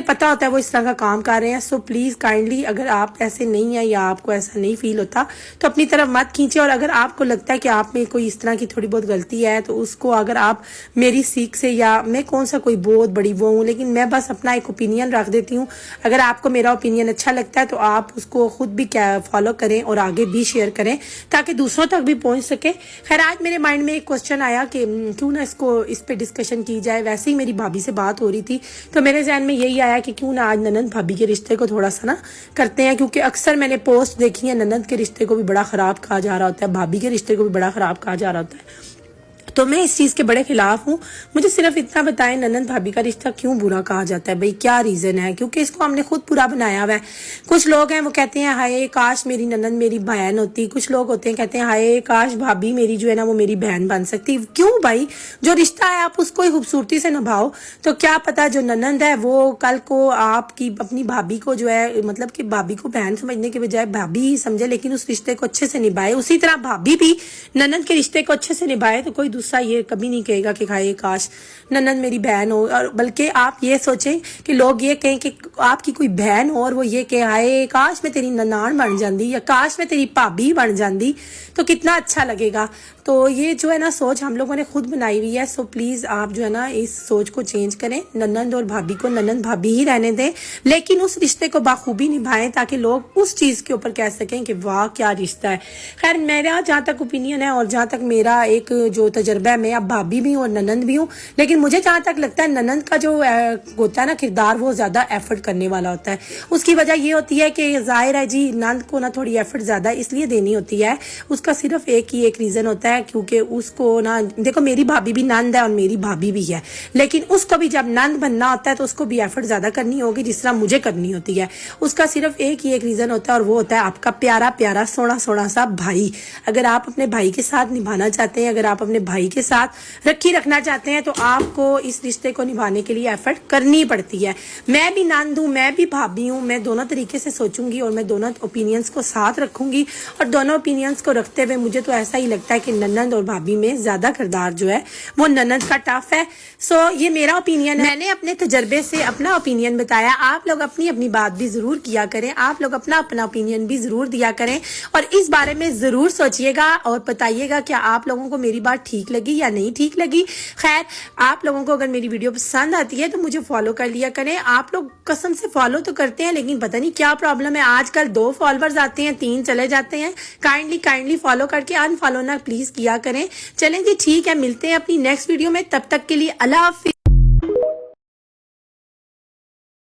पता होता है वो इस तरह का काम कर रहे हैं। सो प्लीज़ काइंडली अगर आप ऐसे नहीं है या आपको ऐसा नहीं फील होता तो अपनी तरफ मत खींचे, और अगर आपको लगता है कि आप में कोई इस तरह की थोड़ी बहुत गलती है तो उसको अगर आप मेरी सीख से, या मैं कौन सा कोई बहुत बड़ी वो हूँ, लेकिन मैं बस अपना एक ओपिनियन रख देती हूँ। अगर आपको मेरा ओपिनियन अच्छा लगता है तो आप उसको खुद भी फॉलो करें और आगे भी शेयर करें ताकि दूसरों तक भी पहुँच सके। खैर आज मेरे माइंड में एक क्वेश्चन आया कि क्यों ना इस पे डिस्कशन की जाए। वैसे ही मेरी भाभी से बात हो रही थी तो मेरे जहन में यही आया कि क्यों ना आज ननंद भाभी के रिश्ते को थोड़ा सा ना करते हैं, क्योंकि अक्सर मैंने पोस्ट देखी है ननंद के रिश्ते को भी बड़ा खराब कहा जा रहा होता है, भाभी के रिश्ते को भी बड़ा खराब कहा जा रहा होता है। तो मैं इस चीज के बड़े खिलाफ हूँ। मुझे सिर्फ इतना बताएं ननंद भाभी का रिश्ता क्यों बुरा कहा जाता है, भाई क्या रीजन है? क्योंकि इसको हमने खुद पूरा बनाया हुआ है। कुछ लोग हैं वो कहते हैं हाय काश मेरी ननंद मेरी बहन होती, कुछ लोग होते हैं कहते हैं हाय काश भाभी मेरी जो है ना वो मेरी बहन बन सकती। क्यों भाई? जो रिश्ता है आप उसको ही खूबसूरती से निभाओ। तो क्या पता जो ननंद है वो कल को आपकी अपनी भाभी को जो है मतलब कि भाभी को बहन समझने के बजाय भाभी ही समझे, लेकिन उस रिश्ते को अच्छे से निभाए। उसी तरह भाभी भी ननंद के रिश्ते को अच्छे से निभाए तो कोई दूसरा ये कभी नहीं कहेगा कि खाए काश ननंद मेरी बहन हो। और बल्कि आप ये सोचें कि लोग ये कहें कि आपकी कोई बहन हो और वो ये कहे हाय काश मैं तेरी ननान बन जाती या काश मैं तेरी भाभी बन जाती तो कितना अच्छा लगेगा। तो ये जो है ना सोच हम लोगों ने खुद बनाई हुई है। सो प्लीज आप जो है ना इस सोच को चेंज करें। ननंद और भाभी को ननंद भाभी ही रहने दें, लेकिन उस रिश्ते को बाखूबी निभाएं ताकि लोग उस चीज के ऊपर कह सकें कि वाह क्या रिश्ता है। खैर मेरा जहाँ तक ओपिनियन है और जहाँ तक मेरा एक जो तजर्बा है, मैं अब भाभी भी हूँ और ननंद भी हूँ, लेकिन मुझे जहाँ तक लगता है ननंद का जो होता है ना किरदार वो ज्यादा एफर्ट करने वाला होता है। उसकी वजह ये होती है कि जाहिर है जी नंद को ना थोड़ी एफर्ट ज्यादा इसलिए देनी होती है। उसका सिर्फ एक रीजन होता है क्योंकि उसको ना देखो मेरी भाभी भी नंद है और मेरी भाभी भी है, लेकिन उसको भी जब नंद बनना होता है तो उसको भी एफर्ट ज्यादा करनी होगी जिस तरह मुझे करनी होती है। उसका सिर्फ एक रीजन होता है और वो होता है आपका प्यारा प्यारा सोना सोना सा भाई। अगर आप अपने भाई के साथ निभाना चाहते हैं, अगर आप अपने भाई के साथ रखी रखना चाहते हैं तो आपको इस रिश्ते को निभाने के लिए एफर्ट करनी पड़ती है। मैं भी नंद हूँ, मैं भी भाभी हूँ, मैं दोनों तरीके से सोचूंगी और मैं दोनों ओपिनियंस को साथ रखूंगी। और दोनों ओपिनियंस को रखते हुए मुझे तो ऐसा ही लगता है कि ननंद और भाभी में ज्यादा किरदार जो है वो ननंद का टफ है। सो ये मेरा ओपिनियन है, मैंने अपने तजर्बे से अपना ओपिनियन बताया। आप लोग अपनी अपनी बात भी जरूर किया करें, आप लोग अपना अपना ओपिनियन भी जरूर दिया करें और इस बारे में जरूर सोचिएगा और बताइएगा क्या आप लोगों को मेरी बात ठीक लगी या नहीं ठीक लगी। खैर आप लोगों को अगर मेरी वीडियो पसंद आती है तो मुझे फॉलो कर लिया करें। आप लोग कसम से फॉलो तो करते हैं लेकिन पता नहीं क्या प्रॉब्लम है, आजकल 2 फॉलोअर्स आते हैं 3 चले जाते हैं। काइंडली फॉलो करके अनफॉलो ना प्लीज किया करें। चलें जी ठीक है, मिलते हैं अपनी नेक्स्ट वीडियो में, तब तक के लिए अल्लाह हाफिज।